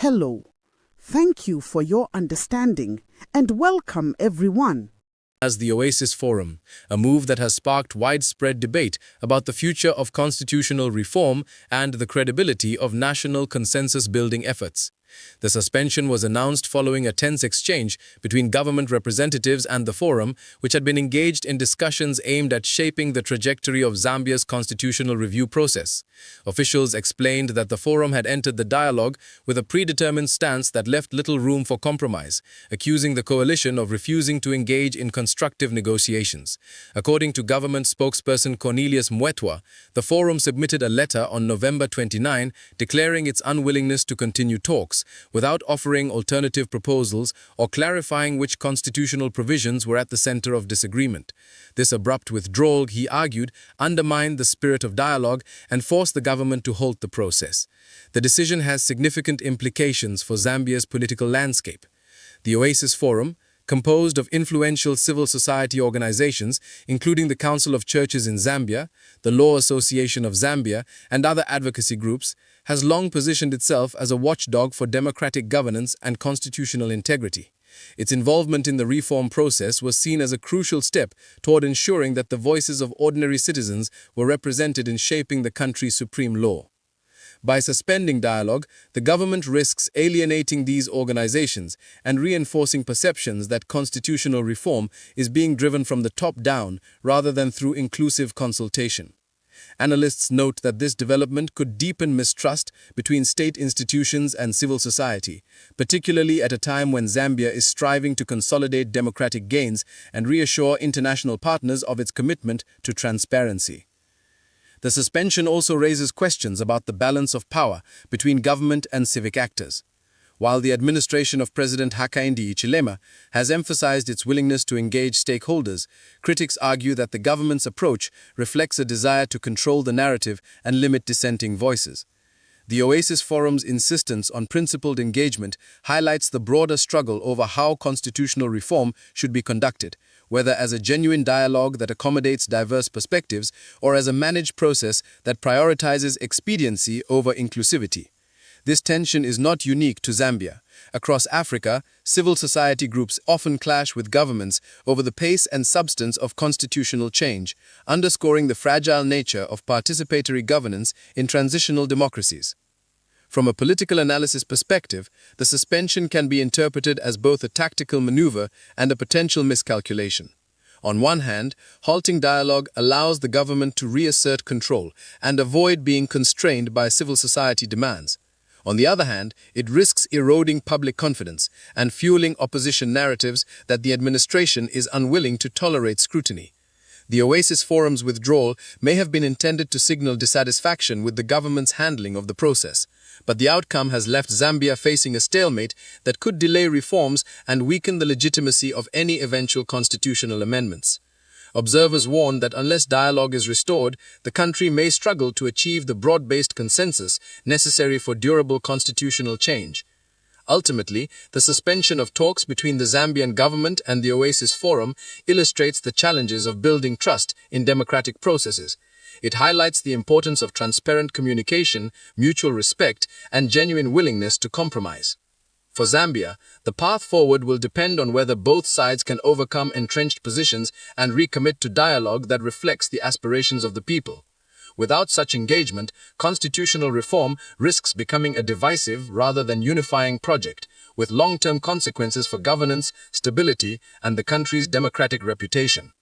Hello. Thank you for your understanding and welcome everyone. As the Oasis Forum, a move that has sparked widespread debate about the future of constitutional reform and the credibility of national consensus-building efforts. The suspension was announced following a tense exchange between government representatives and the forum, which had been engaged in discussions aimed at shaping the trajectory of Zambia's constitutional review process. Officials explained that the forum had entered the dialogue with a predetermined stance that left little room for compromise, accusing the coalition of refusing to engage in constructive negotiations. According to government spokesperson Cornelius Mweetwa, the forum submitted a letter on November 29 declaring its unwillingness to continue talks, without offering alternative proposals or clarifying which constitutional provisions were at the center of disagreement. This abrupt withdrawal, he argued, undermined the spirit of dialogue and forced the government to halt the process. The decision has significant implications for Zambia's political landscape. The Oasis Forum, composed of influential civil society organizations, including the Council of Churches in Zambia, the Law Association of Zambia, and other advocacy groups, has long positioned itself as a watchdog for democratic governance and constitutional integrity. Its involvement in the reform process was seen as a crucial step toward ensuring that the voices of ordinary citizens were represented in shaping the country's supreme law. By suspending dialogue, the government risks alienating these organizations and reinforcing perceptions that constitutional reform is being driven from the top down rather than through inclusive consultation. Analysts note that this development could deepen mistrust between state institutions and civil society, particularly at a time when Zambia is striving to consolidate democratic gains and reassure international partners of its commitment to transparency. The suspension also raises questions about the balance of power between government and civic actors. While the administration of President Hakainde Hichilema has emphasized its willingness to engage stakeholders, critics argue that the government's approach reflects a desire to control the narrative and limit dissenting voices. The Oasis Forum's insistence on principled engagement highlights the broader struggle over how constitutional reform should be conducted, whether as a genuine dialogue that accommodates diverse perspectives or as a managed process that prioritizes expediency over inclusivity. This tension is not unique to Zambia. Across Africa, civil society groups often clash with governments over the pace and substance of constitutional change, underscoring the fragile nature of participatory governance in transitional democracies. From a political analysis perspective, the suspension can be interpreted as both a tactical maneuver and a potential miscalculation. On one hand, halting dialogue allows the government to reassert control and avoid being constrained by civil society demands. On the other hand, it risks eroding public confidence and fueling opposition narratives that the administration is unwilling to tolerate scrutiny. The Oasis Forum's withdrawal may have been intended to signal dissatisfaction with the government's handling of the process, but the outcome has left Zambia facing a stalemate that could delay reforms and weaken the legitimacy of any eventual constitutional amendments. Observers warn that unless dialogue is restored, the country may struggle to achieve the broad-based consensus necessary for durable constitutional change. Ultimately, the suspension of talks between the Zambian government and the Oasis Forum illustrates the challenges of building trust in democratic processes. It highlights the importance of transparent communication, mutual respect, and genuine willingness to compromise. For Zambia, the path forward will depend on whether both sides can overcome entrenched positions and recommit to dialogue that reflects the aspirations of the people. Without such engagement, constitutional reform risks becoming a divisive rather than unifying project, with long-term consequences for governance, stability, and the country's democratic reputation.